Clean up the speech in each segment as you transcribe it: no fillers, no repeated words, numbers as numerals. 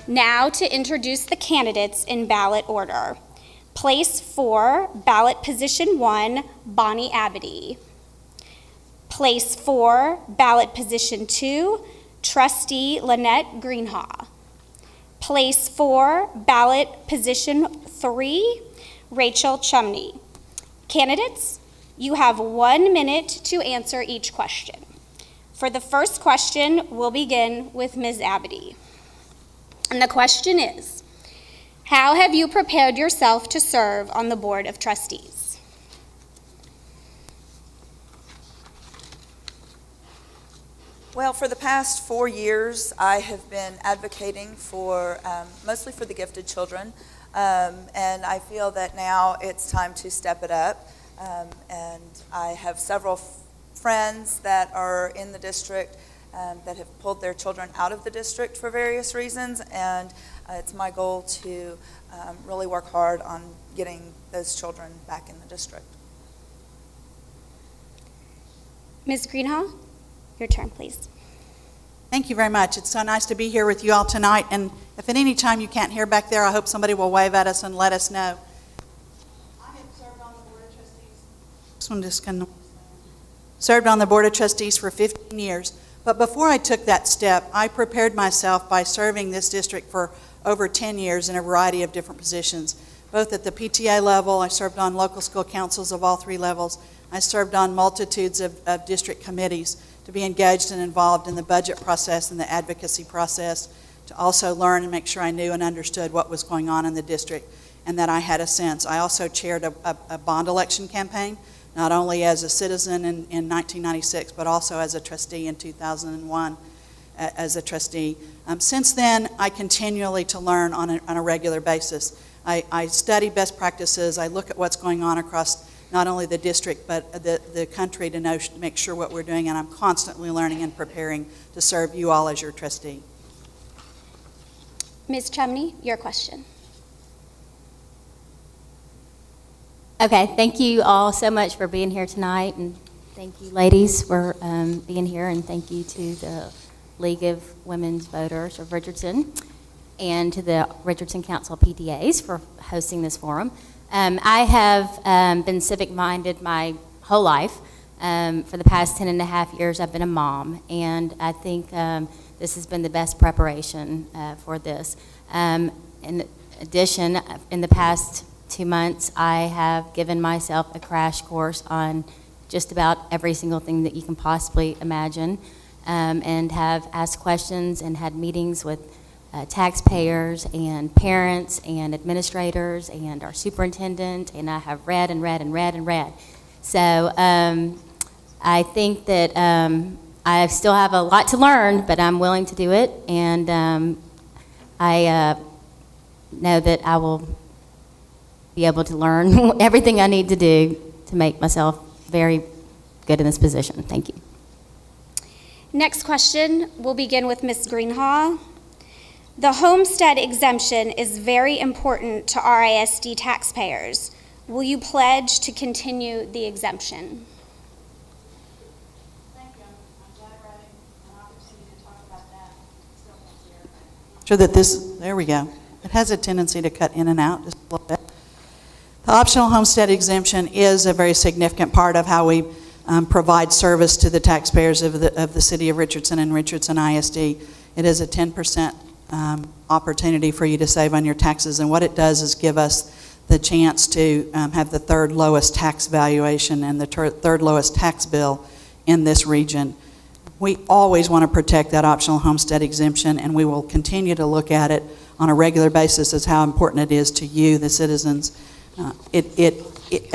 Now to introduce the candidates in ballot order. Place 4, ballot position 1, Bonnie Abadie. Place 4, ballot position 2, Trustee Lanet Greenhaw. Place 4, ballot position 3, Rachel Chumney. Candidates, you have 1 minute to answer each question. For the first question, we'll begin with Ms. Abadie. And the question is, how have you prepared yourself to serve on the Board of Trustees? Well, for the past 4 years, I have been advocating for, mostly for the gifted children, and I feel that now it's time to step it up. And I have several friends that are in the district that have pulled their children out of the district for various reasons, and it's my goal to really work hard on getting those children back in the district. Ms. Greenhaw, your turn, please. Thank you very much. It's so nice to be here with you all tonight, and if at any time you can't hear back there, I hope somebody will wave at us and let us know. I have served on the Board of Trustees. This one just kind of served on the Board of Trustees for 15 years. But before I took that step, I prepared myself by serving this district for over 10 years in a variety of different positions. Both at the PTA level, I served on local school councils of all 3 levels. I served on multitudes of district committees to be engaged and involved in the budget process and the advocacy process, to also learn and make sure I knew and understood what was going on in the district and that I had a sense. I also chaired a bond election campaign, not only as a citizen in 1996, but also as a trustee in 2001 as a trustee. Since then, I continually to learn on a regular basis. I study best practices. I look at what's going on across not only the district, but the country to make sure what we're doing, and I'm constantly learning and preparing to serve you all as your trustee. Ms. Chumney, your question. Okay, thank you all so much for being here tonight, and thank you ladies for being here, and thank you to the League of Women's Voters of Richardson and to the Richardson Council PTAs for hosting this forum. I have been civic-minded my whole life. For the past 10 and a half years, I've been a mom, and I think this has been the best preparation for this. In addition, in the past 2 months, I have given myself a crash course on just about every single thing that you can possibly imagine, and have asked questions and had meetings with taxpayers and parents and administrators and our superintendent, and I have read and read and read and read. So I think that I still have a lot to learn, but I'm willing to do it, and I know that I will be able to learn everything I need to do to make myself very good in this position. Thank you. Next question, we'll begin with Ms. Greenhaw. The Homestead exemption is very important to RISD taxpayers. Will you pledge to continue the exemption? Thank you. I'm glad we're having an opportunity to talk about that. Sure that there we go. It has a tendency to cut in and out just a little bit. The optional homestead exemption is a very significant part of how we provide service to the taxpayers of the city of Richardson and Richardson ISD. It is a 10% opportunity for you to save on your taxes, and what it does is give us the chance to have the 3rd lowest tax valuation and the 3rd lowest tax bill in this region. We always want to protect that optional homestead exemption, and we will continue to look at it on a regular basis as how important it is to you, the citizens.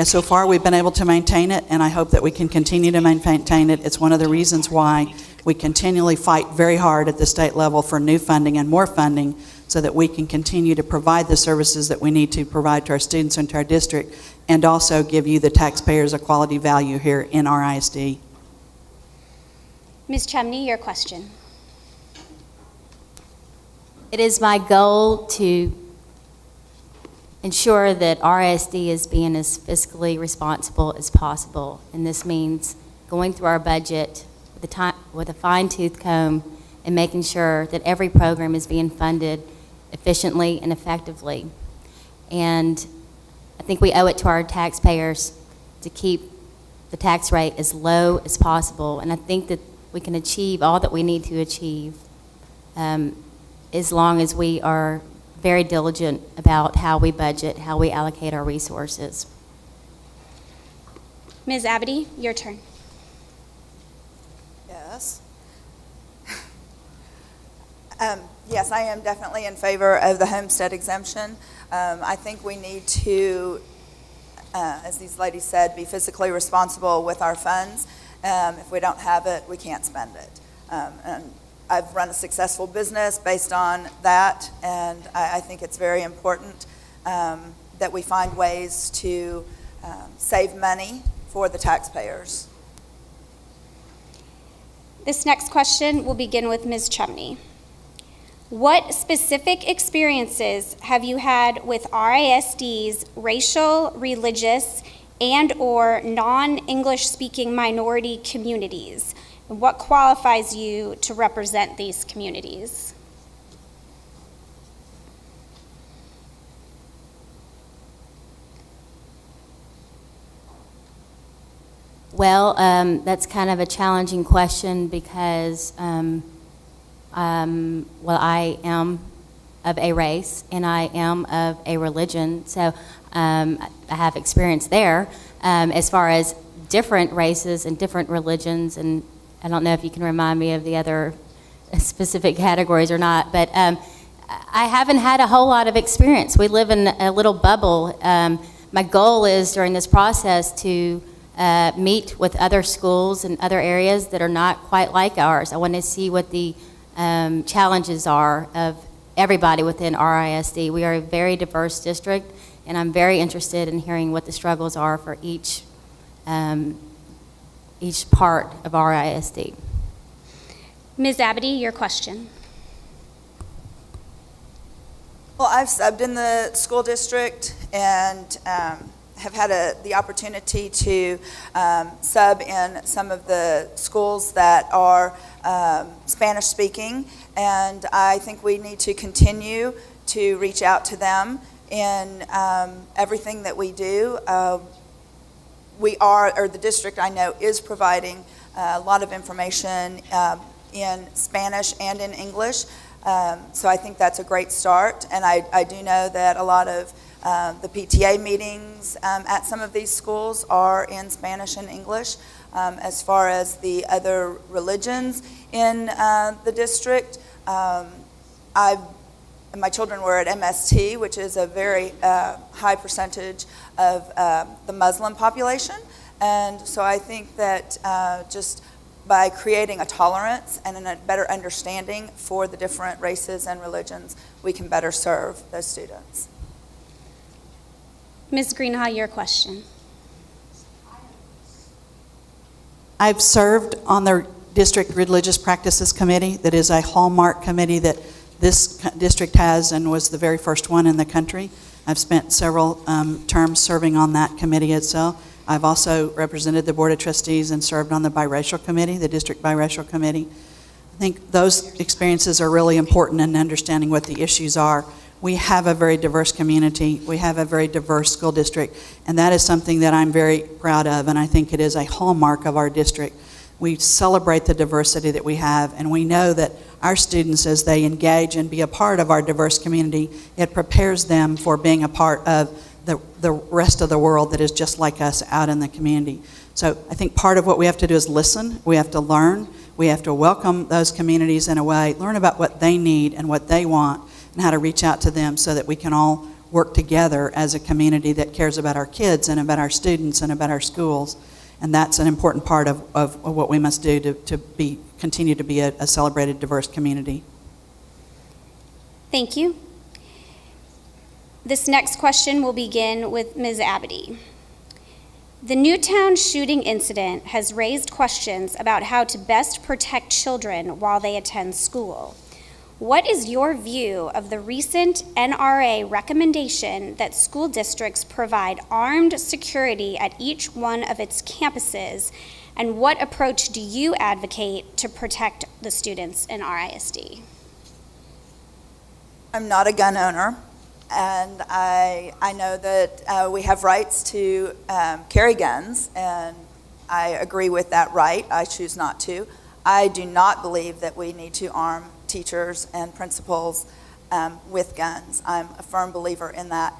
So far we've been able to maintain it, and I hope that we can continue to maintain it. It's one of the reasons why we continually fight very hard at the state level for new funding and more funding so that we can continue to provide the services that we need to provide to our students and to our district, and also give you, the taxpayers, a quality value here in our ISD. Ms. Chumney, your question. It is my goal to ensure that RISD is being as fiscally responsible as possible, and this means going through our budget with a fine-tooth comb and making sure that every program is being funded efficiently and effectively. And I think we owe it to our taxpayers to keep the tax rate as low as possible. And I think that we can achieve all that we need to achieve as long as we are very diligent about how we budget, how we allocate our resources. Ms. Abadie, your turn. Yes. Yes, I am definitely in favor of the homestead exemption. I think we need to, as these ladies said, be fiscally responsible with our funds. If we don't have it, we can't spend it. And I've run a successful business based on that, and I think it's very important that we find ways to save money for the taxpayers. This next question will begin with Ms. Chumney. What specific experiences have you had with RISD's racial, religious, and/or non-English speaking minority communities? And what qualifies you to represent these communities? Well, that's kind of a challenging question because, I am of a race and I am of a religion, so I have experience there as far as different races and different religions, and I don't know if you can remind me of the other specific categories or not, but I haven't had a whole lot of experience. We live in a little bubble. My goal is during this process to meet with other schools and other areas that are not quite like ours. I want to see what the challenges are of everybody within RISD. We are a very diverse district, and I'm very interested in hearing what the struggles are for each part of RISD. Ms. Abadie, your question. Well, I've subbed in the school district and have had the opportunity to sub in some of the schools that are Spanish speaking, and I think we need to continue to reach out to them in everything that we do. The district I know is providing a lot of information in Spanish and in English, so I think that's a great start, and I do know that a lot of the PTA meetings at some of these schools are in Spanish and English. As far as the other religions in the district, my children were at MST, which is a very high percentage of the Muslim population. And so I think that just by creating a tolerance and a better understanding for the different races and religions, we can better serve those students. Ms. Greenhaw, your question. I've served on the District Religious Practices Committee. That is a hallmark committee that this district has and was the very first one in the country. I've spent several terms serving on that committee itself. I've also represented the Board of Trustees and served on the biracial committee, the District Biracial Committee. I think those experiences are really important in understanding what the issues are. We have a very diverse community. We have a very diverse school district, and that is something that I'm very proud of, and I think it is a hallmark of our district. We celebrate the diversity that we have, and we know that our students, as they engage and be a part of our diverse community, it prepares them for being a part of the rest of the world that is just like us out in the community. So I think part of what we have to do is listen. We have to learn. We have to welcome those communities in a way, learn about what they need and what they want, and how to reach out to them so that we can all work together as a community that cares about our kids and about our students and about our schools. And that's an important part of what we must do to continue to be a celebrated, diverse community. Thank you. This next question will begin with Ms. Abadie. The Newtown shooting incident has raised questions about how to best protect children while they attend school. What is your view of the recent NRA recommendation that school districts provide armed security at each one of its campuses, and what approach do you advocate to protect the students in RISD? I'm not a gun owner, and I know that we have rights to carry guns, and I agree with that right. I choose not to. I do not believe that we need to arm teachers and principals with guns. I'm a firm believer in that.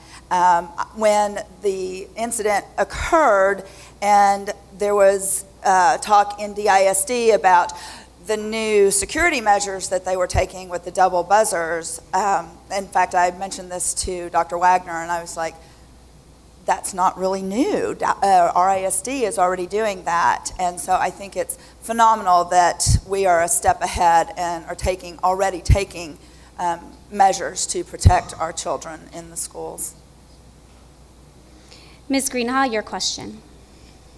When the incident occurred and there was talk in DISD about the new security measures that they were taking with the double buzzers, in fact, I mentioned this to Dr. Wagner, and I was like, that's not really new. RISD is already doing that. And so I think it's phenomenal that we are a step ahead and are already taking measures to protect our children in the schools. Ms. Greenhaw, your question.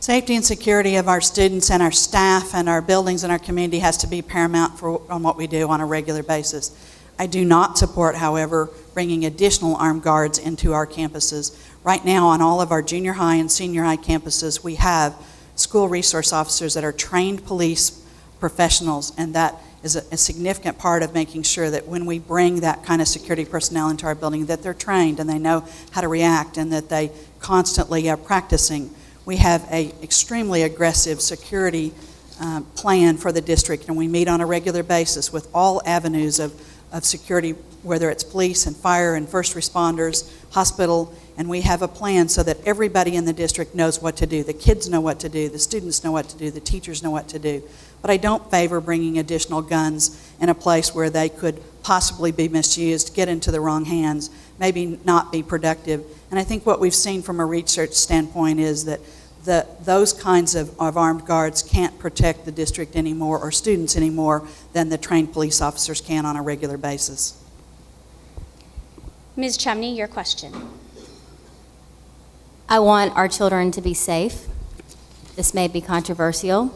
Safety and security of our students and our staff and our buildings and our community has to be paramount on what we do on a regular basis. I do not support, however, bringing additional armed guards into our campuses. Right now, on all of our junior high and senior high campuses, we have school resource officers that are trained police professionals, and that is a significant part of making sure that when we bring that kind of security personnel into our building, that they're trained and they know how to react and that they constantly are practicing. We have an extremely aggressive security plan for the district, and we meet on a regular basis with all avenues of security, whether it's police and fire and first responders, hospital, and we have a plan so that everybody in the district knows what to do. The kids know what to do, the students know what to do, the teachers know what to do. But I don't favor bringing additional guns in a place where they could possibly be misused, get into the wrong hands, maybe not be productive. And I think what we've seen from a research standpoint is that those kinds of armed guards can't protect the district anymore or students anymore than the trained police officers can on a regular basis. Ms. Chumney, your question. I want our children to be safe. This may be controversial,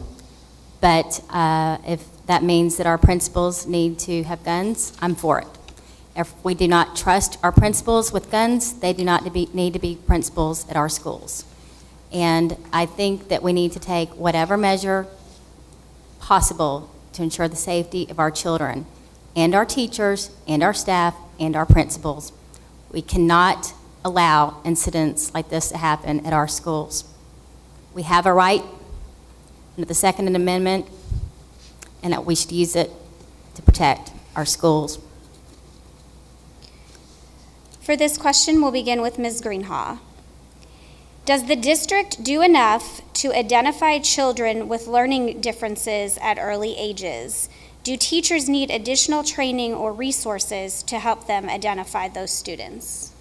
but if that means that our principals need to have guns, I'm for it. If we do not trust our principals with guns, they do not need to be principals at our schools. And I think that we need to take whatever measure possible to ensure the safety of our children and our teachers and our staff and our principals. We cannot allow incidents like this to happen at our schools. We have a right under the Second Amendment, and that we should use it to protect our schools. For this question, we'll begin with Ms. Greenhaw. Does the district do enough to identify children with learning differences at early ages? Do teachers need additional training or resources to help them identify those students?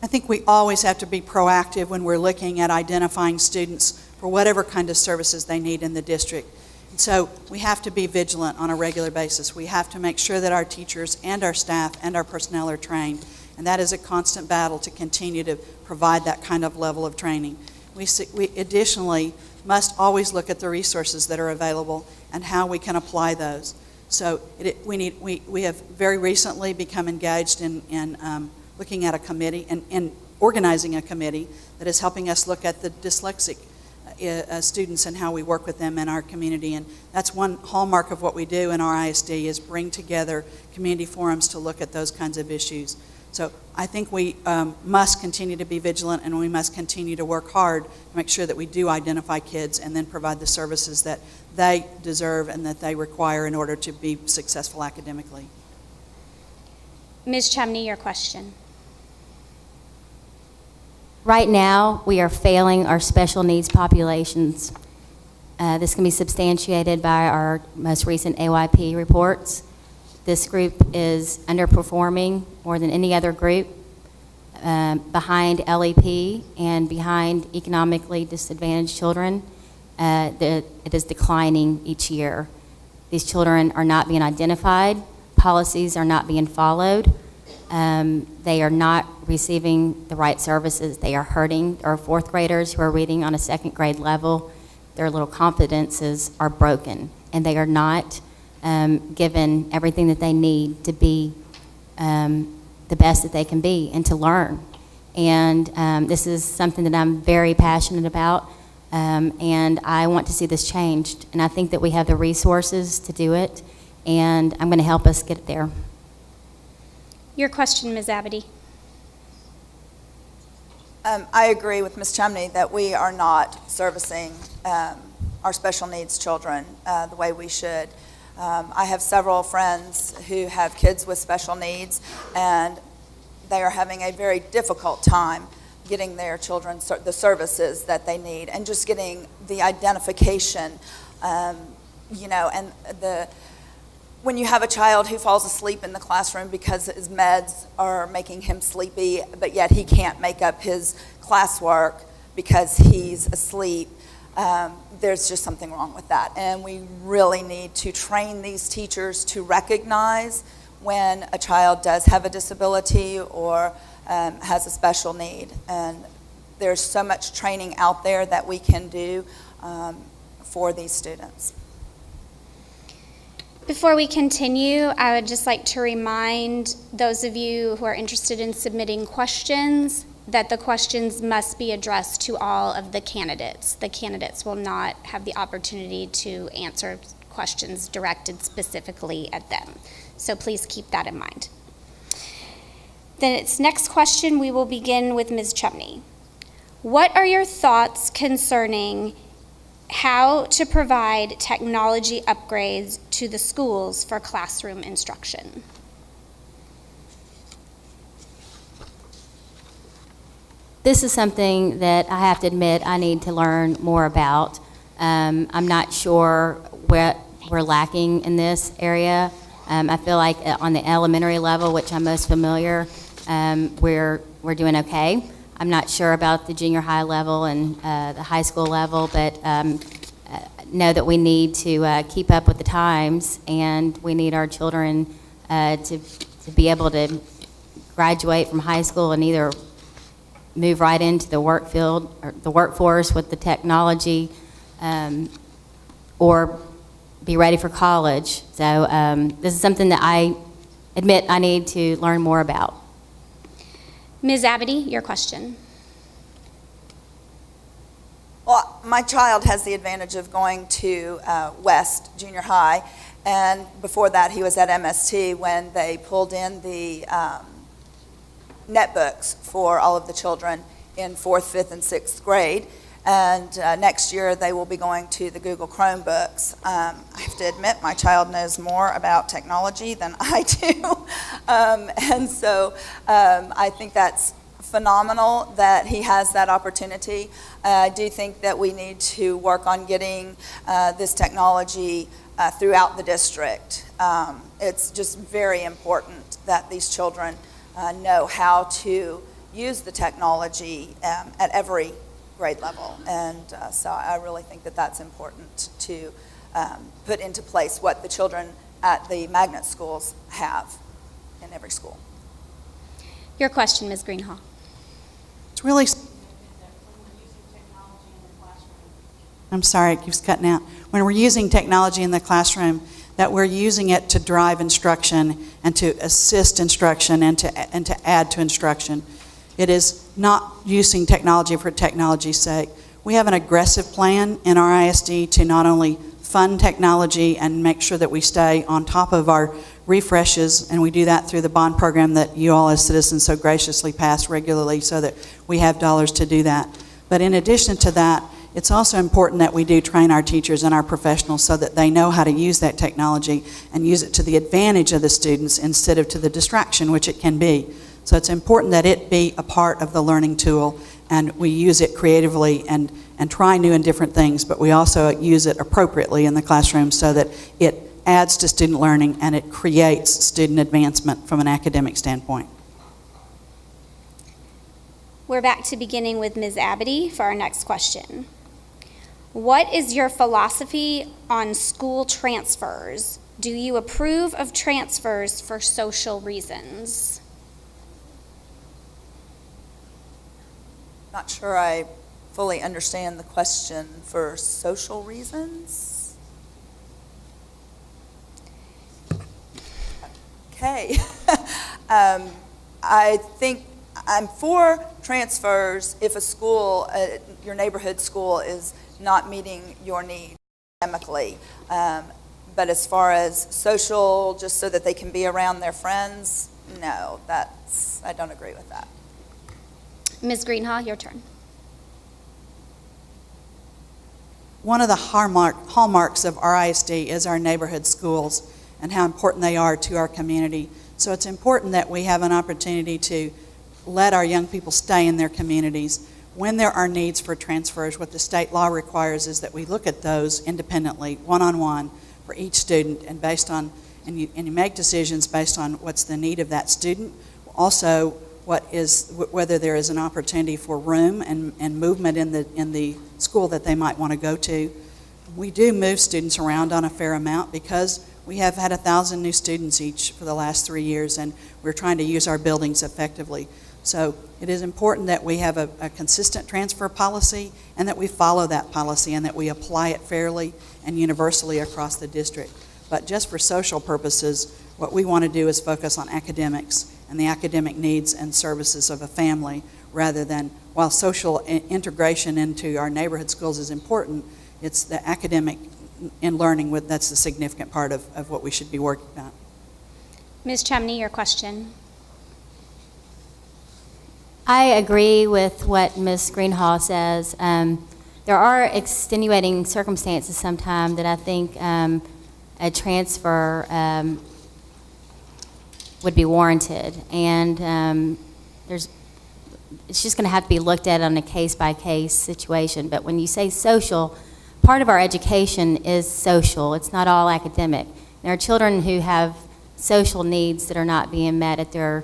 I think we always have to be proactive when we're looking at identifying students for whatever kind of services they need in the district. And so we have to be vigilant on a regular basis. We have to make sure that our teachers and our staff and our personnel are trained. And that is a constant battle to continue to provide that kind of level of training. We additionally must always look at the resources that are available and how we can apply those. So we have very recently become engaged in looking at a committee and organizing a committee that is helping us look at the dyslexic students and how we work with them in our community. And that's one hallmark of what we do in RISD is bring together community forums to look at those kinds of issues. So I think we must continue to be vigilant, and we must continue to work hard to make sure that we do identify kids and then provide the services that they deserve and that they require in order to be successful academically. Ms. Chumney, your question. Right now, we are failing our special needs populations. This can be substantiated by our most recent AYP reports. This group is underperforming more than any other group, behind LEP and behind economically disadvantaged children. It is declining each year. These children are not being identified. Policies are not being followed. They are not receiving the right services. They are hurting. There are fourth graders who are reading on a second grade level. Their little confidences are broken, and they are not given everything that they need to be the best that they can be and to learn. And this is something that I'm very passionate about, and I want to see this changed. And I think that we have the resources to do it, and I'm going to help us get there. Your question, Ms. Abadie. I agree with Ms. Chumney that we are not servicing our special needs children the way we should. I have several friends who have kids with special needs, and they are having a very difficult time getting their children the services that they need and just getting the identification, and when you have a child who falls asleep in the classroom because his meds are making him sleepy, but yet he can't make up his classwork because he's asleep, there's just something wrong with that. And we really need to train these teachers to recognize when a child does have a disability or has a special need. And there's so much training out there that we can do for these students. Before we continue, I would just like to remind those of you who are interested in submitting questions that the questions must be addressed to all of the candidates. The candidates will not have the opportunity to answer questions directed specifically at them. So please keep that in mind. Then its next question, we will begin with Ms. Chumney. What are your thoughts concerning how to provide technology upgrades to the schools for classroom instruction? This is something that I have to admit I need to learn more about. I'm not sure what we're lacking in this area. I feel like on the elementary level, which I'm most familiar, we're doing okay. I'm not sure about the junior high level and the high school level, but know that we need to keep up with the times, and we need our children to be able to graduate from high school and either move right into the work field or the workforce with the technology, or be ready for college. So this is something that I admit I need to learn more about. Ms. Abadie, your question. Well, my child has the advantage of going to West Junior High, and before that he was at MST when they pulled in the netbooks for all of the children in 4th, 5th, and 6th grade. And next year they will be going to the Google Chromebooks. I have to admit my child knows more about technology than I do. And so I think that's phenomenal that he has that opportunity. I do think that we need to work on getting this technology throughout the district. It's just very important that these children know how to use the technology at every grade level. And so I really think that that's important to put into place what the children at the magnet schools have in every school. Your question, Ms. Greenhaw. It's really I'm sorry, it keeps cutting out. When we're using technology in the classroom, that we're using it to drive instruction and to assist instruction and to add to instruction. It is not using technology for technology's sake. We have an aggressive plan in our RISD to not only fund technology and make sure that we stay on top of our refreshes, and we do that through the bond program that you all as citizens so graciously pass regularly so that we have dollars to do that. But in addition to that, it's also important that we do train our teachers and our professionals so that they know how to use that technology and use it to the advantage of the students instead of to the distraction, which it can be. So it's important that it be a part of the learning tool, and we use it creatively and try new and different things, but we also use it appropriately in the classroom so that it adds to student learning and it creates student advancement from an academic standpoint. We're back to beginning with Ms. Abadie for our next question. What is your philosophy on school transfers? Do you approve of transfers for social reasons? Not sure I fully understand the question. For social reasons? Okay. I think I'm for transfers if a school, your neighborhood school, is not meeting your need academically. But as far as social, just so that they can be around their friends, no, I don't agree with that. Ms. Greenhaw, your turn. One of the hallmarks of RISD is our neighborhood schools and how important they are to our community. So it's important that we have an opportunity to let our young people stay in their communities. When there are needs for transfers, what the state law requires is that we look at those independently, one-on-one, for each student, and you make decisions based on what's the need of that student. Also, whether there is an opportunity for room and movement in the school that they might want to go to. We do move students around on a fair amount because we have had 1,000 new students each for the last 3 years, and we're trying to use our buildings effectively. So it is important that we have a consistent transfer policy and that we follow that policy and that we apply it fairly and universally across the district. But just for social purposes, what we want to do is focus on academics and the academic needs and services of a family, rather than, while social integration into our neighborhood schools is important, it's the academic and learning that's the significant part of what we should be working on. Ms. Chumney, your question. I agree with what Ms. Greenhaw says. There are extenuating circumstances sometimes that I think a transfer would be warranted, and it's just going to have to be looked at on a case-by-case situation. But when you say social, part of our education is social. It's not all academic. There are children who have social needs that are not being met at their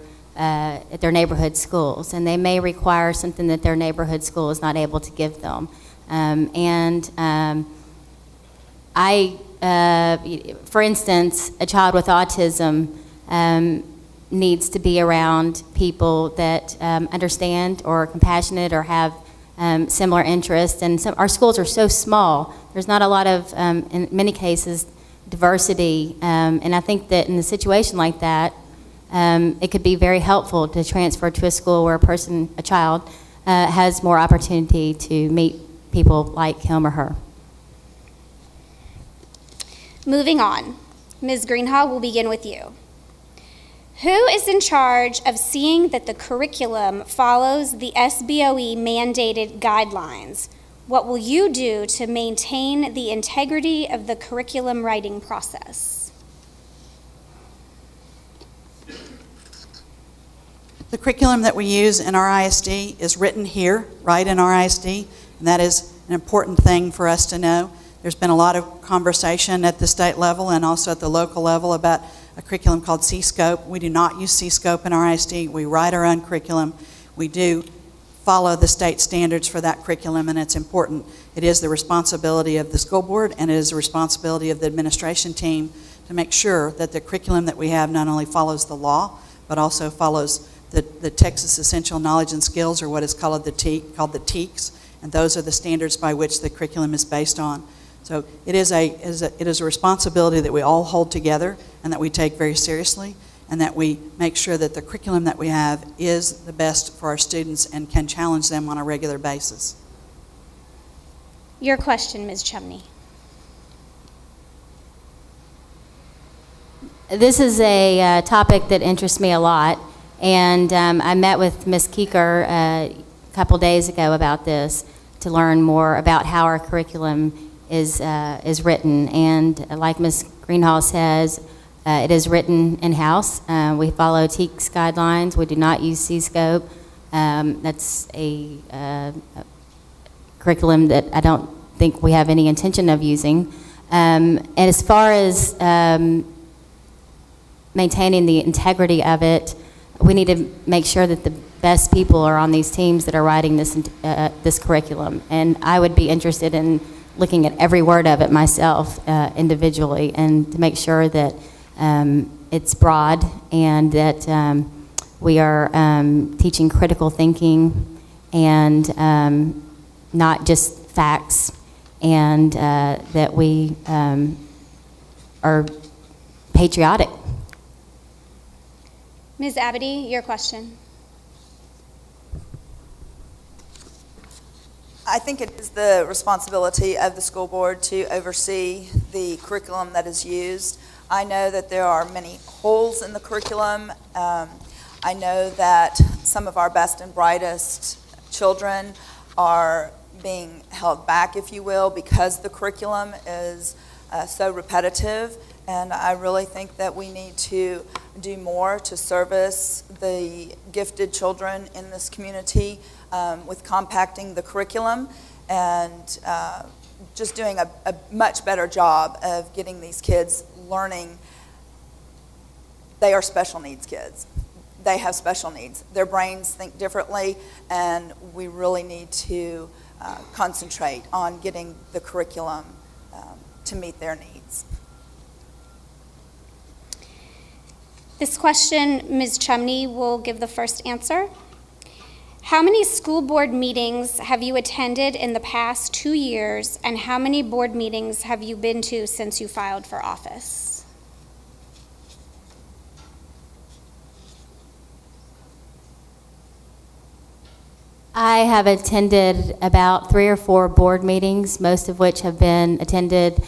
neighborhood schools, and they may require something that their neighborhood school is not able to give them. For instance, a child with autism needs to be around people that understand or are compassionate or have similar interests. And our schools are so small. There's not a lot of, in many cases, diversity. And I think that in a situation like that, it could be very helpful to transfer to a school where a child, has more opportunity to meet people like him or her. Moving on. Ms. Greenhaw, we'll begin with you. Who is in charge of seeing that the curriculum follows the SBOE mandated guidelines? What will you do to maintain the integrity of the curriculum writing process? The curriculum that we use in RISD is written here, right in RISD, and that is an important thing for us to know. There's been a lot of conversation at the state level and also at the local level about a curriculum called C-Scope. We do not use C-Scope in RISD. We write our own curriculum. We do follow the state standards for that curriculum, and it's important. It is the responsibility of the school board, and it is the responsibility of the administration team to make sure that the curriculum that we have not only follows the law, but also follows the Texas Essential Knowledge and Skills, or what is called the TEKS, and those are the standards by which the curriculum is based on. So it is a responsibility that we all hold together and that we take very seriously, and that we make sure that the curriculum that we have is the best for our students and can challenge them on a regular basis. Your question, Ms. Chumney. This is a topic that interests me a lot, and I met with Ms. Keeker a couple days ago about this to learn more about how our curriculum is written. And like Ms. Greenhaw says, it is written in-house. We follow TEKS guidelines. We do not use C-Scope. That's a curriculum that I don't think we have any intention of using. And as far as maintaining the integrity of it, we need to make sure that the best people are on these teams that are writing this curriculum. And I would be interested in looking at every word of it myself individually, and to make sure that it's broad and that we are teaching critical thinking and not just facts, and that we are patriotic. Ms. Abadie, your question. I think it is the responsibility of the school board to oversee the curriculum that is used. I know that there are many holes in the curriculum. I know that some of our best and brightest children are being held back, if you will, because the curriculum is so repetitive. And I really think that we need to do more to service the gifted children in this community with compacting the curriculum and just doing a much better job of getting these kids learning. They are special needs kids. They have special needs. Their brains think differently, and we really need to concentrate on getting the curriculum to meet their needs. This question, Ms. Chumney will give the first answer. How many school board meetings have you attended in the past 2 years, and how many board meetings have you been to since you filed for office? I have attended about 3 or 4 board meetings, most of which have been attended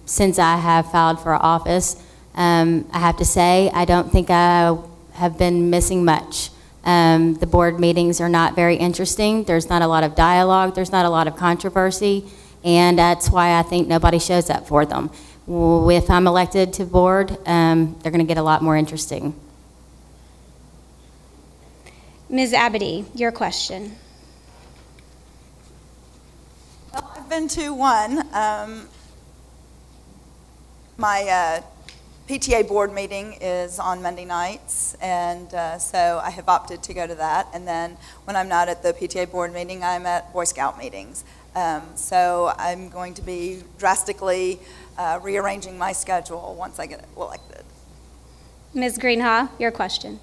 since I have filed for office. I have to say, I don't think I have been missing much. The board meetings are not very interesting. There's not a lot of dialogue. There's not a lot of controversy, and that's why I think nobody shows up for them. If I'm elected to board, they're going to get a lot more interesting. Ms. Abadie, your question. Well, I've been to one. My PTA board meeting is on Monday nights, and so I have opted to go to that. And then when I'm not at the PTA board meeting, I'm at Boy Scout meetings. So I'm going to be drastically rearranging my schedule once I get elected. Ms. Greenhaw, your question.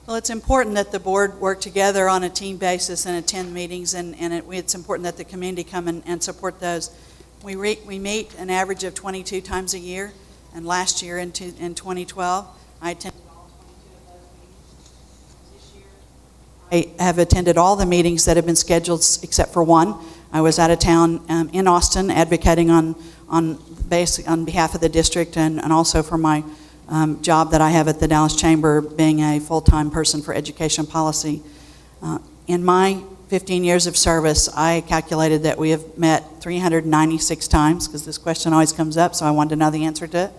Well, it's important that the board work together on a team basis and attend meetings, and it's important that the community come and support those. We meet an average of 22 times a year, and last year in 2012, I attended all 22 of those meetings. This year, I have attended all the meetings that have been scheduled except for one. I was out of town in Austin advocating on behalf of the district and also for my job that I have at the Dallas Chamber, being a full-time person for education policy. In my 15 years of service, I calculated that we have met 396 times, because this question always comes up, so I wanted to know the answer to it.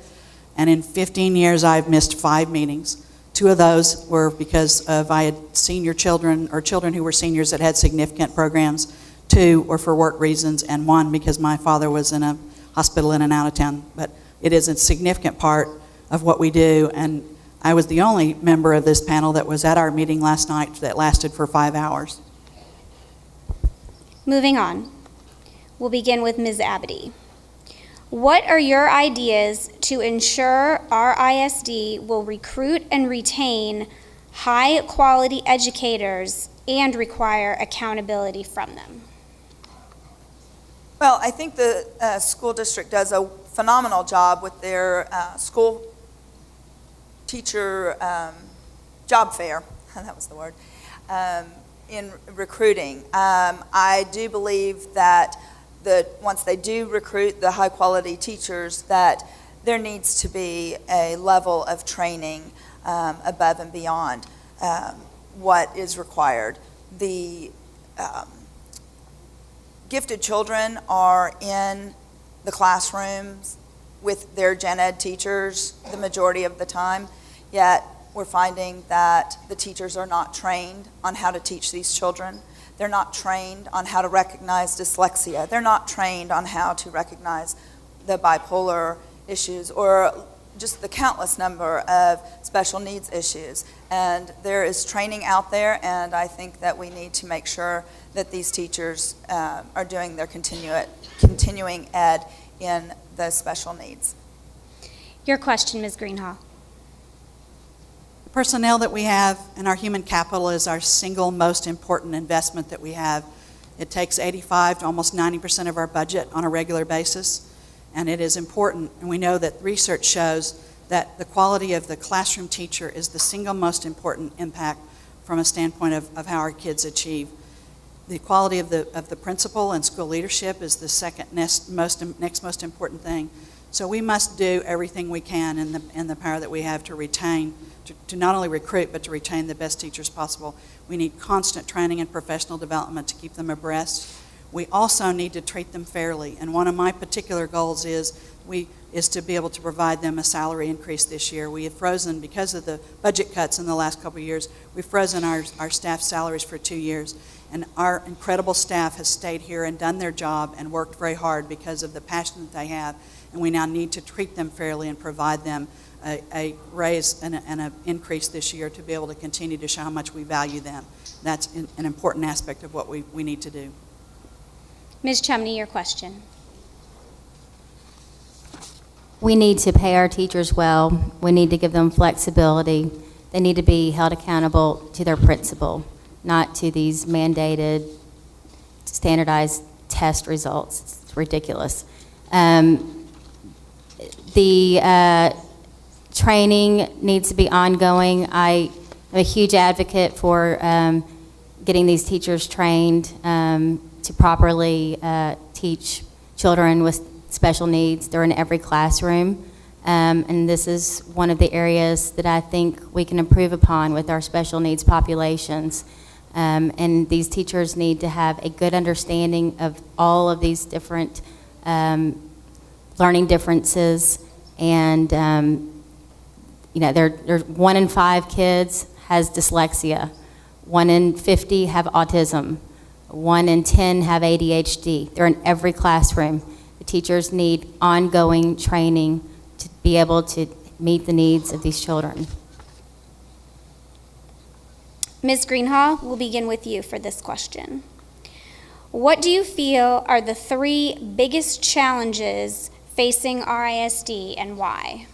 And in 15 years, I've missed 5 meetings. 2 of those were because I had senior children or children who were seniors that had significant programs. 2 were for work reasons, and 1 because my father was in a hospital in and out of town. But it is a significant part of what we do, and I was the only member of this panel that was at our meeting last night that lasted for 5 hours. Moving on, we'll begin with Ms. Abadie. What are your ideas to ensure RISD will recruit and retain high-quality educators and require accountability from them? Well, I think the school district does a phenomenal job with their school teacher job fair, that was the word, in recruiting. I do believe that once they do recruit the high quality teachers, that there needs to be a level of training above and beyond what is required. The gifted children are in the classrooms with their gen ed teachers the majority of the time, yet we're finding that the teachers are not trained on how to teach these children. They're not trained on how to recognize dyslexia. They're not trained on how to recognize the bipolar issues or just the countless number of special needs issues. And there is training out there, and I think that we need to make sure that these teachers are doing their continuing ed in the special needs. Your question, Ms. Greenhaw. The personnel that we have and our human capital is our single most important investment that we have. It takes 85 to almost 90% of our budget on a regular basis, and it is important. And we know that research shows that the quality of the classroom teacher is the single most important impact from a standpoint of how our kids achieve. The quality of the principal and school leadership is the next most important thing. So we must do everything we can in the power that we have to retain, to not only recruit, but to retain the best teachers possible. We need constant training and professional development to keep them abreast. We also need to treat them fairly, and one of my particular goals is to be able to provide them a salary increase this year. We have frozen, because of the budget cuts in the last couple of years, we've frozen our staff salaries for 2 years. And our incredible staff has stayed here and done their job and worked very hard because of the passion that they have. And we now need to treat them fairly and provide them a raise and an increase this year to be able to continue to show how much we value them. That's an important aspect of what we need to do. Ms. Chumney, your question. We need to pay our teachers well. We need to give them flexibility. They need to be held accountable to their principal, not to these mandated, standardized test results. It's ridiculous. The training needs to be ongoing. I am a huge advocate for getting these teachers trained to properly teach children with special needs. They're in every classroom. And this is one of the areas that I think we can improve upon with our special needs populations. And these teachers need to have a good understanding of all of these different learning differences. And, there's 1 in 5 kids has dyslexia. 1 in 50 have autism. 1 in 10 have ADHD. They're in every classroom. The teachers need ongoing training to be able to meet the needs of these children. Ms. Greenhaw, we'll begin with you for this question. What do you feel are the 3 biggest challenges facing RISD and why?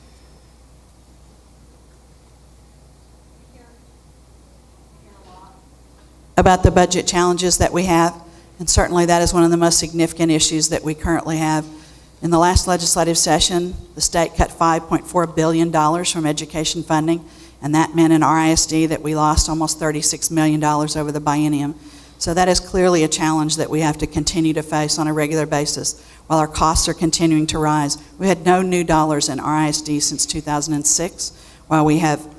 About the budget challenges that we have, and certainly that is one of the most significant issues that we currently have. In the last legislative session, the state cut $5.4 billion from education funding, and that meant in RISD that we lost almost $36 million over the biennium. So that is clearly a challenge that we have to continue to face on a regular basis while our costs are continuing to rise. We had no new dollars in RISD since 2006. While we have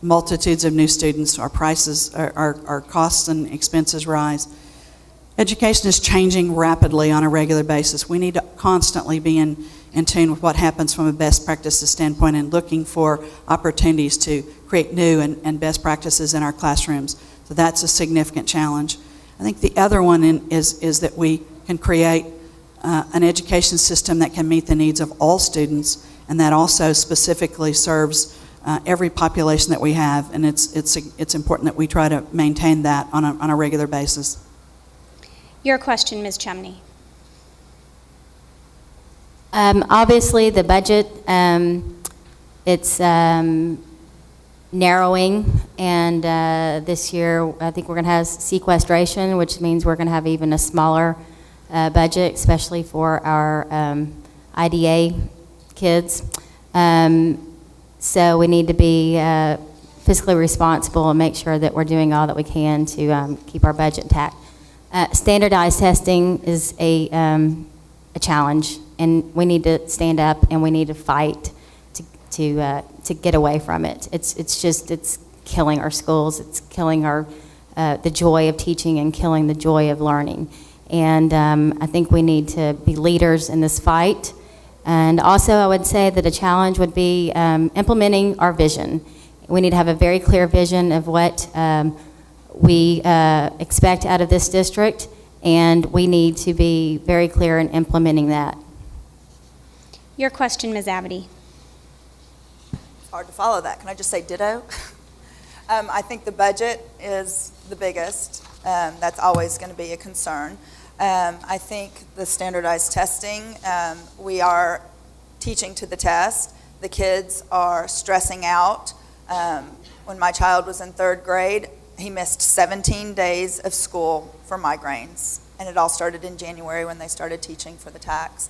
multitudes of new students, our prices, our costs and expenses rise. Education is changing rapidly on a regular basis. We need to constantly be in tune with what happens from a best practices standpoint and looking for opportunities to create new and best practices in our classrooms. So that's a significant challenge. I think the other one is that we can create an education system that can meet the needs of all students, and that also specifically serves every population that we have, and it's important that we try to maintain that on a regular basis. Your question, Ms. Chumney. Obviously, the budget, it's narrowing, and this year I think we're going to have sequestration, which means we're going to have even a smaller budget, especially for our IDA kids. So we need to be fiscally responsible and make sure that we're doing all that we can to keep our budget intact. Standardized testing is a challenge, and we need to stand up and we need to fight to get away from it. It's killing our schools. It's killing the joy of teaching and killing the joy of learning. And I think we need to be leaders in this fight. And also, I would say that a challenge would be implementing our vision. We need to have a very clear vision of what we expect out of this district, and we need to be very clear in implementing that. Your question, Ms. Abadie. It's hard to follow that. Can I just say ditto? I think the budget is the biggest. That's always going to be a concern. I think the standardized testing, we are teaching to the test. The kids are stressing out. When my child was in 3rd grade, he missed 17 days of school for migraines, and it all started in January when they started teaching for the tax.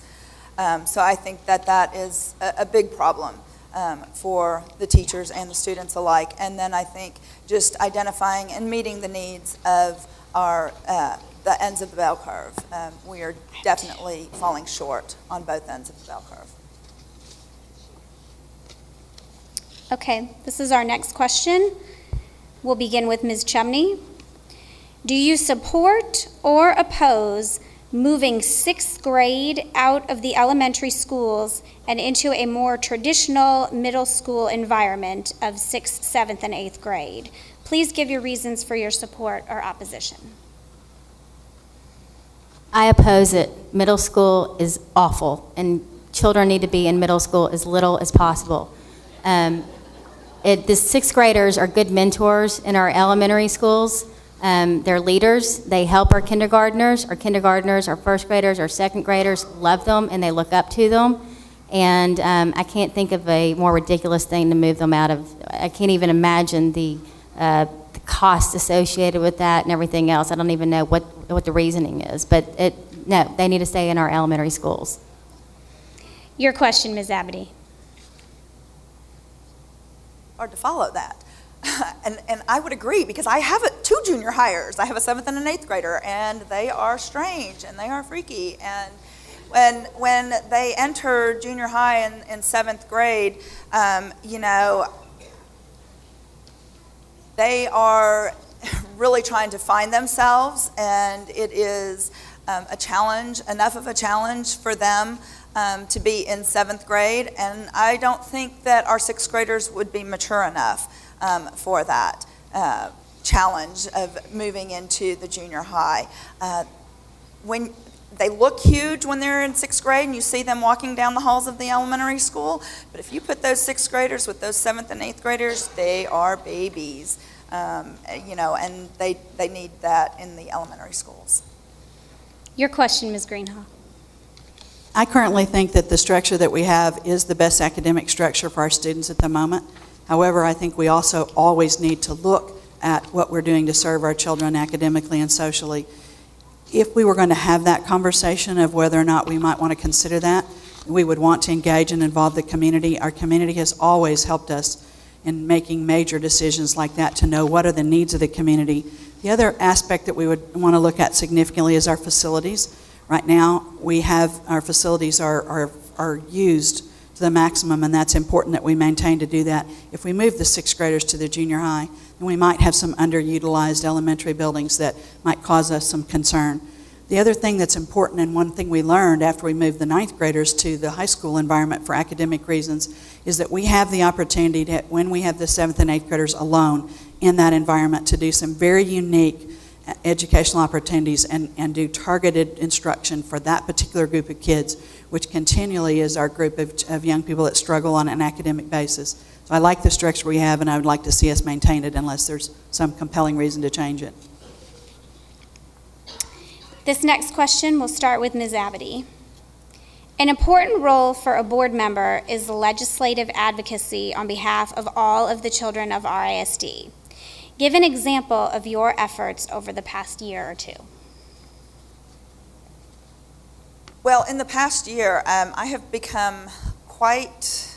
So I think that is a big problem for the teachers and the students alike. And then I think just identifying and meeting the needs of our the ends of the bell curve. We are definitely falling short on both ends of the bell curve. Okay, this is our next question. We'll begin with Ms. Chumney. Do you support or oppose moving 6th grade out of the elementary schools and into a more traditional middle school environment of 6th, 7th, and 8th grade? Please give your reasons for your support or opposition. I oppose it. Middle school is awful, and children need to be in middle school as little as possible. The 6th graders are good mentors in our elementary schools. They're leaders. They help our kindergartners. Our kindergartners, our 1st graders, our 2nd graders love them, and they look up to them. And I can't think of a more ridiculous thing to move them out of. I can't even imagine the cost associated with that and everything else. I don't even know what the reasoning is. But no, they need to stay in our elementary schools. Your question, Ms. Abadie. Hard to follow that. And I would agree, because I have 2 junior hires. I have a 7th and an 8th grader, and they are strange and they are freaky. And when they enter junior high in 7th grade, they are really trying to find themselves, and it is a challenge, enough of a challenge for them to be in 7th grade. And I don't think that our 6th graders would be mature enough for that challenge of moving into the junior high. When they look huge when they're in 6th grade and you see them walking down the halls of the elementary school, but if you put those 6th graders with those 7th and 8th graders, they are babies, and they need that in the elementary schools. Your question, Ms. Greenhaw. I currently think that the structure that we have is the best academic structure for our students at the moment. However, I think we also always need to look at what we're doing to serve our children academically and socially. If we were going to have that conversation of whether or not we might want to consider that, we would want to engage and involve the community. Our community has always helped us in making major decisions like that, to know what are the needs of the community. The other aspect that we would want to look at significantly is our facilities. Right now, we have our facilities are used to the maximum, and that's important that we maintain to do that. If we move the 6th graders to the junior high, then we might have some underutilized elementary buildings that might cause us some concern. The other thing that's important, and one thing we learned after we moved the 9th graders to the high school environment for academic reasons, is that we have the opportunity to, when we have the 7th and 8th graders alone in that environment, to do some very unique educational opportunities and do targeted instruction for that particular group of kids, which continually is our group of young people that struggle on an academic basis. So I like the structure we have, and I would like to see us maintain it unless there's some compelling reason to change it. This next question will start with Ms. Abadie. An important role for a board member is legislative advocacy on behalf of all of the children of RISD. Give an example of your efforts over the past year or two. Well, in the past year, I have become quite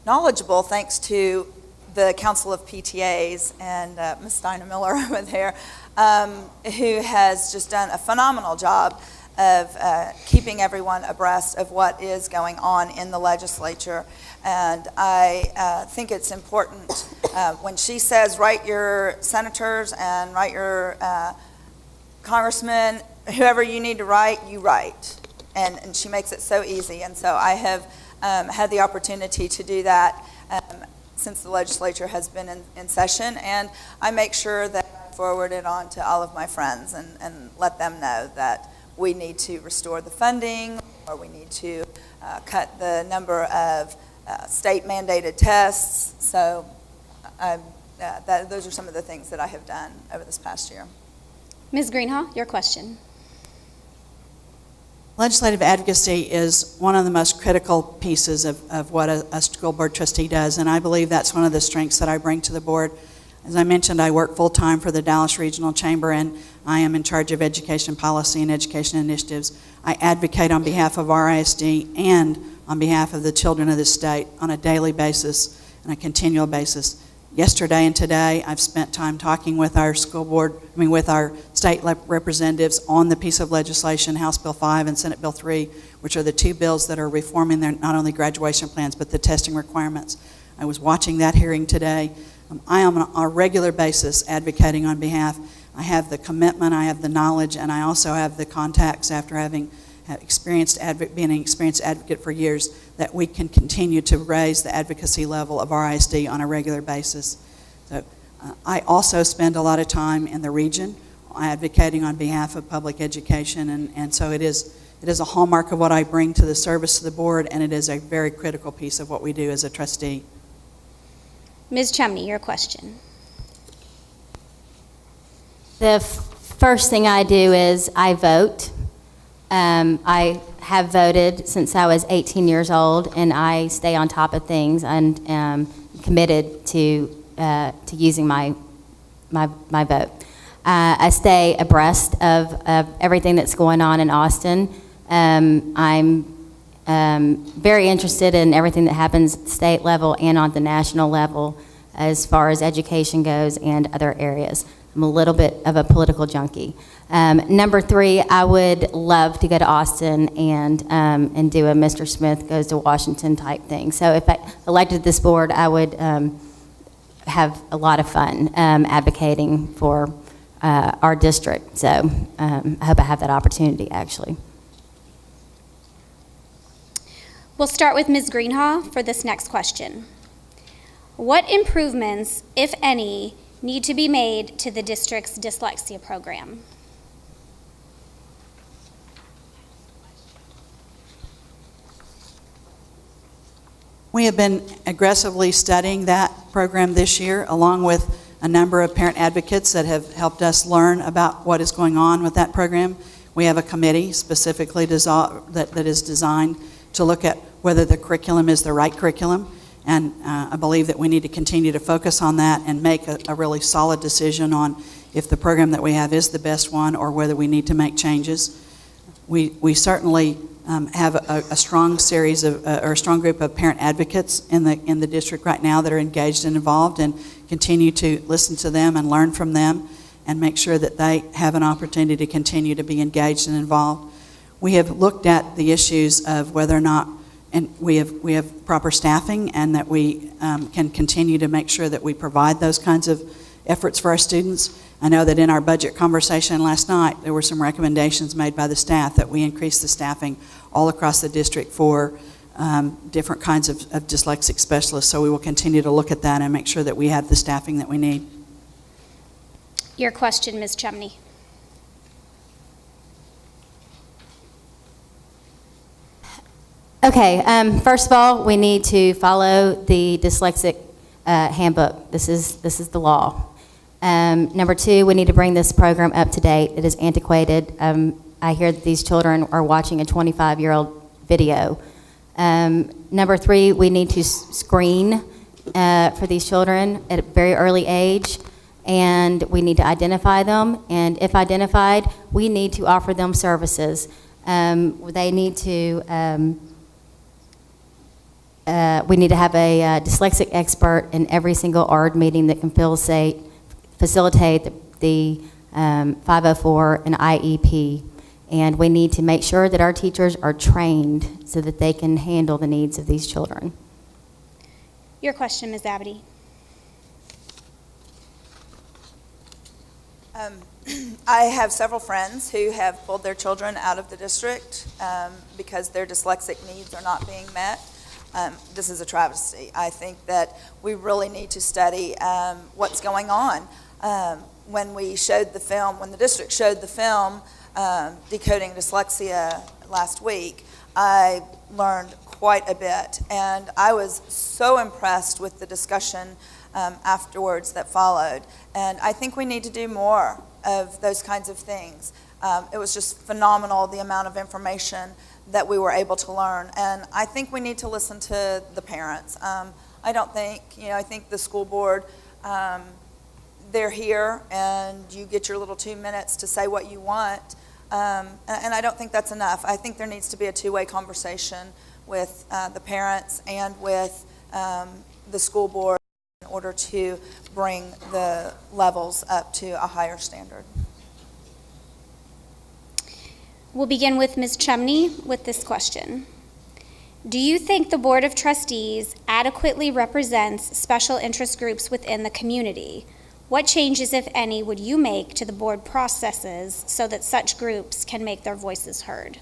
knowledgeable thanks to the Council of PTAs and Ms. Dinah Miller over there, who has just done a phenomenal job of keeping everyone abreast of what is going on in the legislature. And I think it's important when she says, write your senators and write your congressmen, whoever you need to write, you write. And she makes it so easy. And so I have had the opportunity to do that since the legislature has been in session. And I make sure that I forward it on to all of my friends and let them know that we need to restore the funding, or we need to cut the number of state-mandated tests. So those are some of the things that I have done over this past year. Ms. Greenhaw, your question. Legislative advocacy is one of the most critical pieces of what a school board trustee does, and I believe that's one of the strengths that I bring to the board. As I mentioned, I work full-time for the Dallas Regional Chamber, and I am in charge of education policy and education initiatives. I advocate on behalf of RISD and on behalf of the children of the state on a daily basis and a continual basis. Yesterday and today, I've spent time talking with our with our state representatives on the piece of legislation, House Bill 5 and Senate Bill 3, which are the two bills that are reforming their not only graduation plans, but the testing requirements. I was watching that hearing today. I am on a regular basis advocating on behalf. I have the commitment, I have the knowledge, and I also have the contacts after having being an experienced advocate for years, that we can continue to raise the advocacy level of RISD on a regular basis. So I also spend a lot of time in the region advocating on behalf of public education, and so it is a hallmark of what I bring to the service of the board, and it is a very critical piece of what we do as a trustee. Ms. Chumney, your question. The first thing I do is I vote. I have voted since I was 18 years old, and I stay on top of things and am committed to using my vote. I stay abreast of everything that's going on in Austin. I'm very interested in everything that happens at the state level and on the national level as far as education goes and other areas. I'm a little bit of a political junkie. Number 3, I would love to go to Austin and do a Mr. Smith goes to Washington type thing. So if I elected this board, I would have a lot of fun advocating for our district. So I hope I have that opportunity, actually. We'll start with Ms. Greenhaw for this next question. What improvements, if any, need to be made to the district's dyslexia program? We have been aggressively studying that program this year, along with a number of parent advocates that have helped us learn about what is going on with that program. We have a committee specifically that is designed to look at whether the curriculum is the right curriculum, and I believe that we need to continue to focus on that and make a really solid decision on if the program that we have is the best one or whether we need to make changes. We certainly have a strong series of or a strong group of parent advocates in the district right now that are engaged and involved, and continue to listen to them and learn from them and make sure that they have an opportunity to continue to be engaged and involved. We have looked at the issues of whether or not and we have proper staffing, and that we can continue to make sure that we provide those kinds of efforts for our students. I know that in our budget conversation last night, there were some recommendations made by the staff that we increase the staffing all across the district for different kinds of dyslexic specialists. So we will continue to look at that and make sure that we have the staffing that we need. Your question, Ms. Chumney. Okay, first of all, we need to follow the dyslexic handbook. This is the law. Number 2, we need to bring this program up to date. It is antiquated. I hear that these children are watching a 25-year-old video. Number 3, we need to screen for these children at a very early age, and we need to identify them. And if identified, we need to offer them services. They need to. We need to have a dyslexic expert in every single ARD meeting that can facilitate the 504 and IEP. And we need to make sure that our teachers are trained so that they can handle the needs of these children. Your question, Ms. Abadie. I have several friends who have pulled their children out of the district because their dyslexic needs are not being met. This is a travesty. I think that we really need to study what's going on. When the district showed the film, Decoding Dyslexia, last week, I learned quite a bit, and I was so impressed with the discussion afterwards that followed. And I think we need to do more of those kinds of things. It was just phenomenal, the amount of information that we were able to learn. And I think we need to listen to the parents. I think the school board, they're here and you get your little 2 minutes to say what you want. And I don't think that's enough. I think there needs to be a two-way conversation with the parents and with the school board in order to bring the levels up to a higher standard. We'll begin with Ms. Chumney with this question. Do you think the Board of Trustees adequately represents special interest groups within the community? What changes, if any, would you make to the board processes so that such groups can make their voices heard?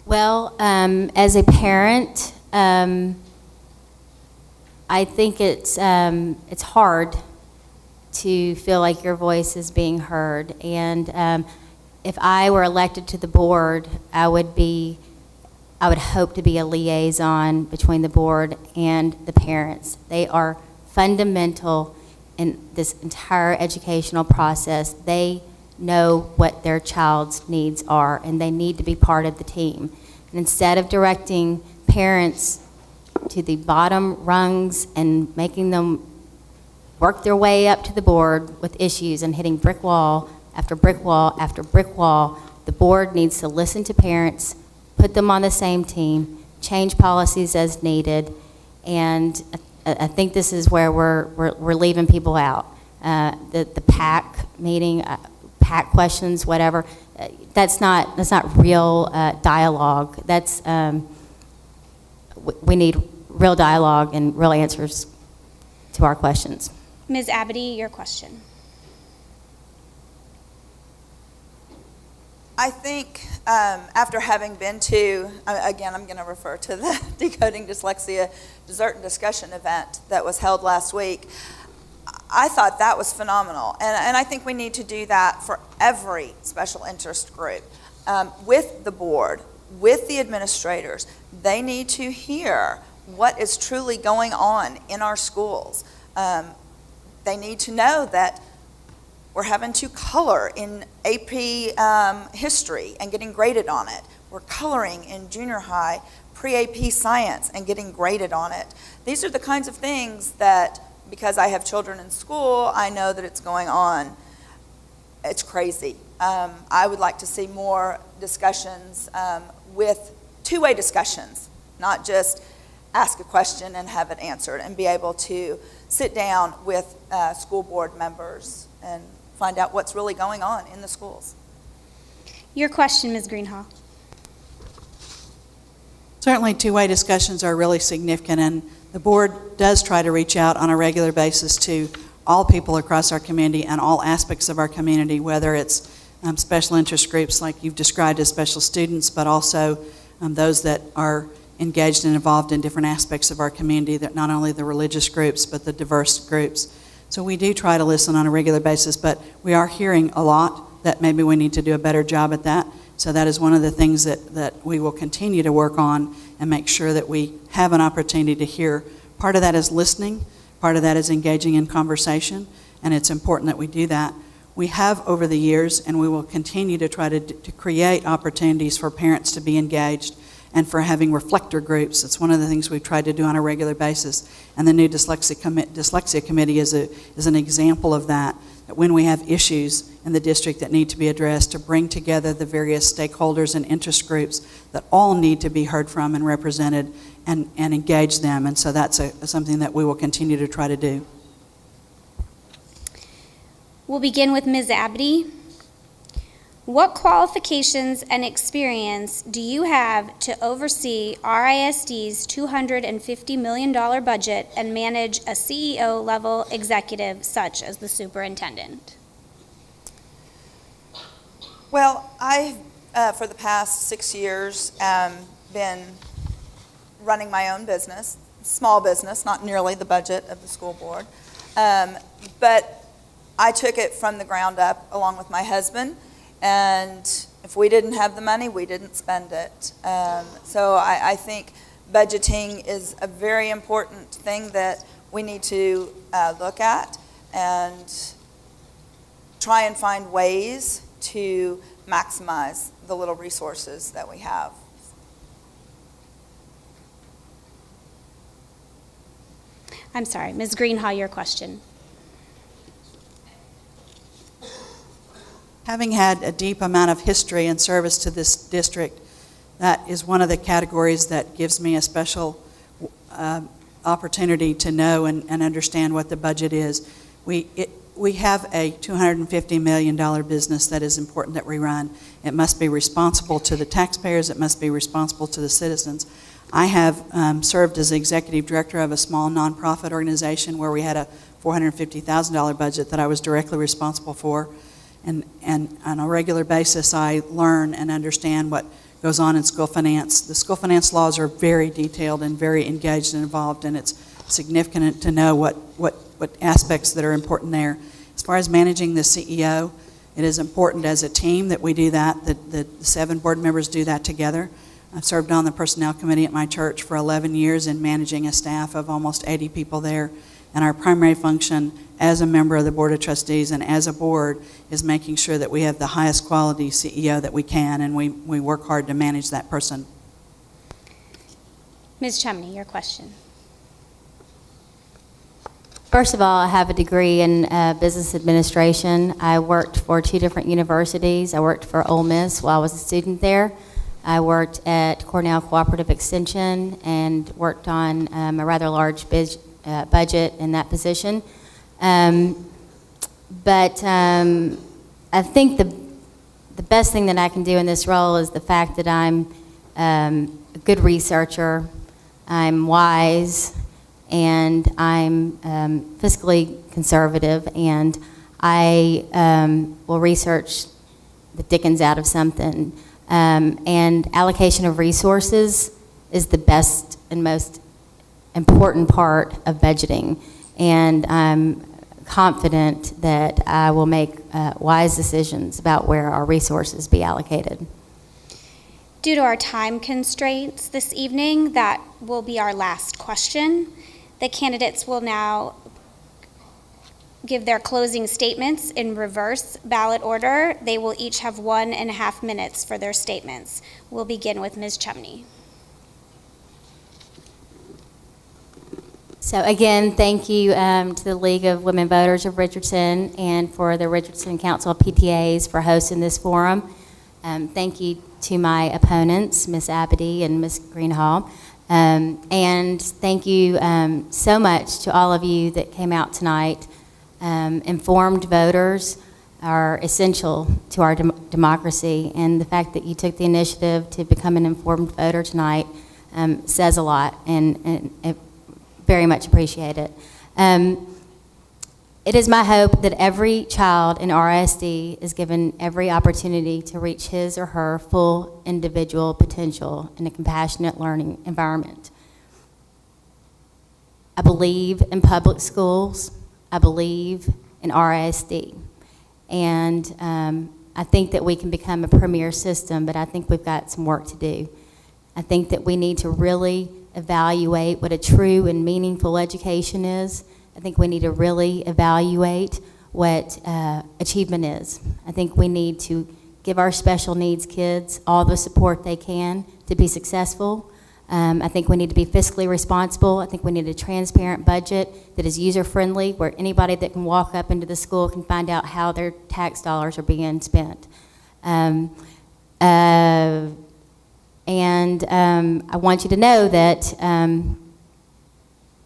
Well, as a parent, I think it's hard to feel like your voice is being heard. And if I were elected to the board, I would hope to be a liaison between the board and the parents. They are fundamental in this entire educational process. They know what their child's needs are, and they need to be part of the team. And instead of directing parents to the bottom rungs and making them work their way up to the board with issues and hitting brick wall after brick wall after brick wall, the board needs to listen to parents, put them on the same team, change policies as needed, and I think this is where we're leaving people out. The PAC meeting, PAC questions, whatever, that's not real dialogue. We need real dialogue and real answers to our questions. Ms. Abadie, your question. I think after having been to, again, I'm going to refer to the Decoding Dyslexia Dessert and Discussion event that was held last week. I thought that was phenomenal, and I think we need to do that for every special interest group. With the board, with the administrators, they need to hear what is truly going on in our schools. They need to know that we're having to color in AP history and getting graded on it. We're coloring in junior high pre-AP science and getting graded on it. These are the kinds of things that, because I have children in school, I know that it's going on. It's crazy. I would like to see more discussions with two-way discussions, not just ask a question and have it answered, and be able to sit down with school board members and find out what's really going on in the schools. Your question, Ms. Greenhaw. Certainly, two-way discussions are really significant, and the board does try to reach out on a regular basis to all people across our community and all aspects of our community, whether it's special interest groups like you've described as special students, but also those that are engaged and involved in different aspects of our community, that not only the religious groups, but the diverse groups. So we do try to listen on a regular basis, but we are hearing a lot that maybe we need to do a better job at that. So that is one of the things that we will continue to work on and make sure that we have an opportunity to hear. Part of that is listening, part of that is engaging in conversation, and it's important that we do that. We have over the years, and we will continue to try to create opportunities for parents to be engaged and for having reflector groups. It's one of the things we've tried to do on a regular basis. And the new Dyslexia Committee is an example of that, that when we have issues in the district that need to be addressed, to bring together the various stakeholders and interest groups that all need to be heard from and represented, and engage them. And so that's something that we will continue to try to do. We'll begin with Ms. Abadie. What qualifications and experience do you have to oversee RISD's $250 million budget and manage a CEO-level executive such as the superintendent? Well, I've, for the past 6 years, been running my own business, small business, not nearly the budget of the school board. But I took it from the ground up along with my husband. And if we didn't have the money, we didn't spend it. So I think budgeting is a very important thing that we need to look at and try and find ways to maximize the little resources that we have. I'm sorry, Ms. Greenhaw, your question. Having had a deep amount of history and service to this district, that is one of the categories that gives me a special opportunity to know and understand what the budget is. We have a $250 million business that is important that we run. It must be responsible to the taxpayers. It must be responsible to the citizens. I have served as executive director of a small nonprofit organization where we had a $450,000 budget that I was directly responsible for. And on a regular basis, I learn and understand what goes on in school finance. The school finance laws are very detailed and very engaged and involved, and it's significant to know what aspects that are important there. As far as managing the CEO, it is important as a team that we do that, the 7 board members do that together. I've served on the personnel committee at my church for 11 years in managing a staff of almost 80 people there. And our primary function as a member of the Board of Trustees and as a board is making sure that we have the highest quality CEO that we can, and we work hard to manage that person. Ms. Chumney, your question. First of all, I have a degree in business administration. I worked for 2 different universities. I worked for Ole Miss while I was a student there. I worked at Cornell Cooperative Extension and worked on a rather large budget in that position. But I think the best thing that I can do in this role is the fact that I'm a good researcher, I'm wise, and I'm fiscally conservative, and I will research the dickens out of something. And allocation of resources is the best and most important part of budgeting, and I'm confident that I will make wise decisions about where our resources be allocated. Due to our time constraints this evening, that will be our last question. The candidates will now give their closing statements in reverse ballot order. They will each have 1.5 minutes for their statements. We'll begin with Ms. Chumney. So again, thank you to the League of Women Voters of Richardson and for the Richardson Council PTAs for hosting this forum. Thank you to my opponents, Ms. Abadie and Ms. Greenhaw. And thank you so much to all of you that came out tonight. Informed voters are essential to our democracy, and the fact that you took the initiative to become an informed voter tonight says a lot, and very much appreciate it. It is my hope that every child in RISD is given every opportunity to reach his or her full individual potential in a compassionate learning environment. I believe in public schools. I believe in RISD. And I think that we can become a premier system, but I think we've got some work to do. I think that we need to really evaluate what a true and meaningful education is. I think we need to really evaluate what achievement is. I think we need to give our special needs kids all the support they can to be successful. I think we need to be fiscally responsible. I think we need a transparent budget that is user-friendly, where anybody that can walk up into the school can find out how their tax dollars are being spent. I want you to know that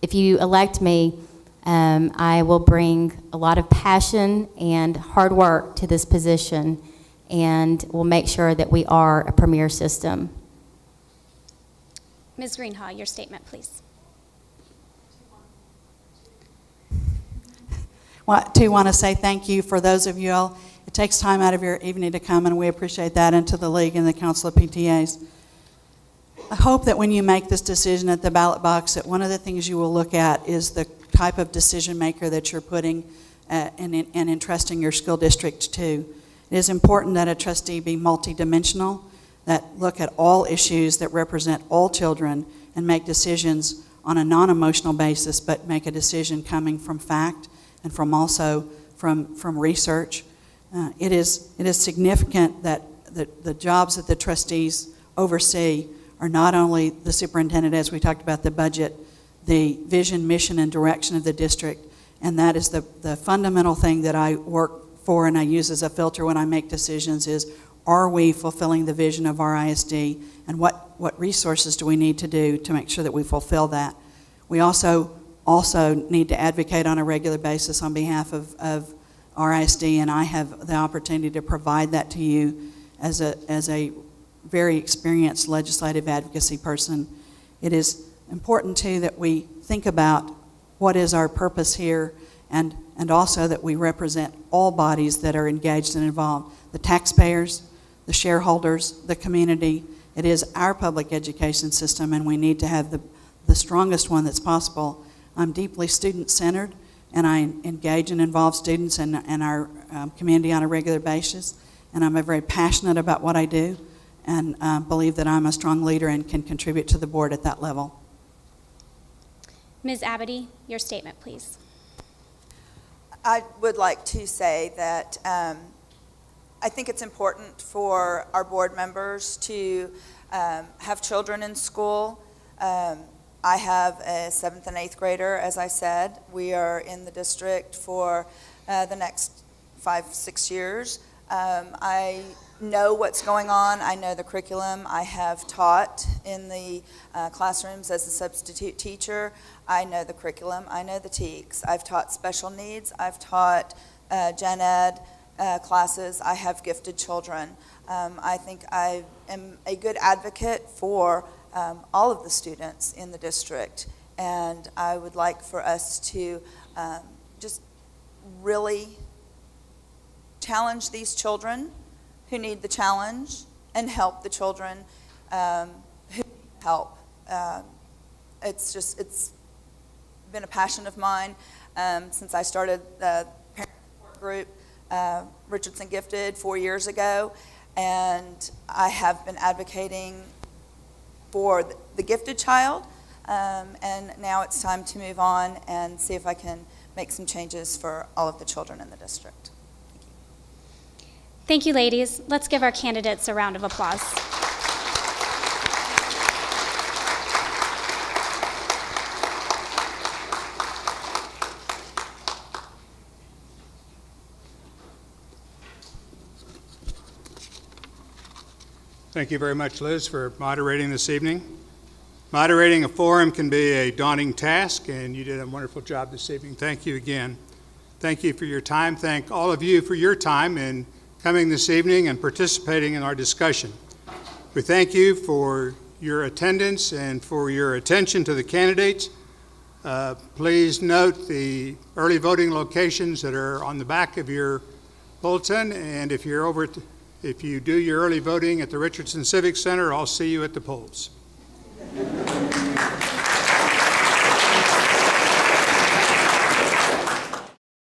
if you elect me, I will bring a lot of passion and hard work to this position, and we'll make sure that we are a premier system. Ms. Greenhaw, your statement, please. Well, I do want to say thank you for those of you all. It takes time out of your evening to come, and we appreciate that, and to the League and the Council of PTAs. I hope that when you make this decision at the ballot box, that one of the things you will look at is the type of decision maker that you're putting and entrusting your school district to. It is important that a trustee be multidimensional, that look at all issues that represent all children and make decisions on a non-emotional basis, but make a decision coming from fact and from also from research. It is significant that the jobs that the trustees oversee are not only the superintendent, as we talked about, the budget, the vision, mission, and direction of the district, and that is the fundamental thing that I work for and I use as a filter when I make decisions is, are we fulfilling the vision of our RISD, and what resources do we need to do to make sure that we fulfill that. We also need to advocate on a regular basis on behalf of RISD, and I have the opportunity to provide that to you as a very experienced legislative advocacy person. It is important too that we think about what is our purpose here, and also that we represent all bodies that are engaged and involved. The taxpayers, the shareholders, the community. It is our public education system, and we need to have the strongest one that's possible. I'm deeply student-centered, and I engage and involve students in our community on a regular basis, and I'm very passionate about what I do, and believe that I'm a strong leader and can contribute to the board at that level. Ms. Abadie, your statement, please. I would like to say that I think it's important for our board members to have children in school. I have a 7th and 8th grader, as I said. We are in the district for the next 5-6 years. I know what's going on. I know the curriculum. I have taught in the classrooms as a substitute teacher. I know the curriculum. I know the TEKS. I've taught special needs. I've taught gen ed classes. I have gifted children. I think I am a good advocate for all of the students in the district, and I would like for us to just really challenge these children who need the challenge and help the children who need help. It's been a passion of mine since I started the parent support group, Richardson Gifted, 4 years ago, and I have been advocating for the gifted child, and now it's time to move on and see if I can make some changes for all of the children in the district. Thank you, ladies. Let's give our candidates a round of applause. Thank you very much, Liz, for moderating this evening. Moderating a forum can be a daunting task, and you did a wonderful job this evening. Thank you again. Thank you for your time. Thank all of you for your time in coming this evening and participating in our discussion. We thank you for your attendance and for your attention to the candidates. Please note the early voting locations that are on the back of your bulletin, and if you do your early voting at the Richardson Civic Center, I'll see you at the polls.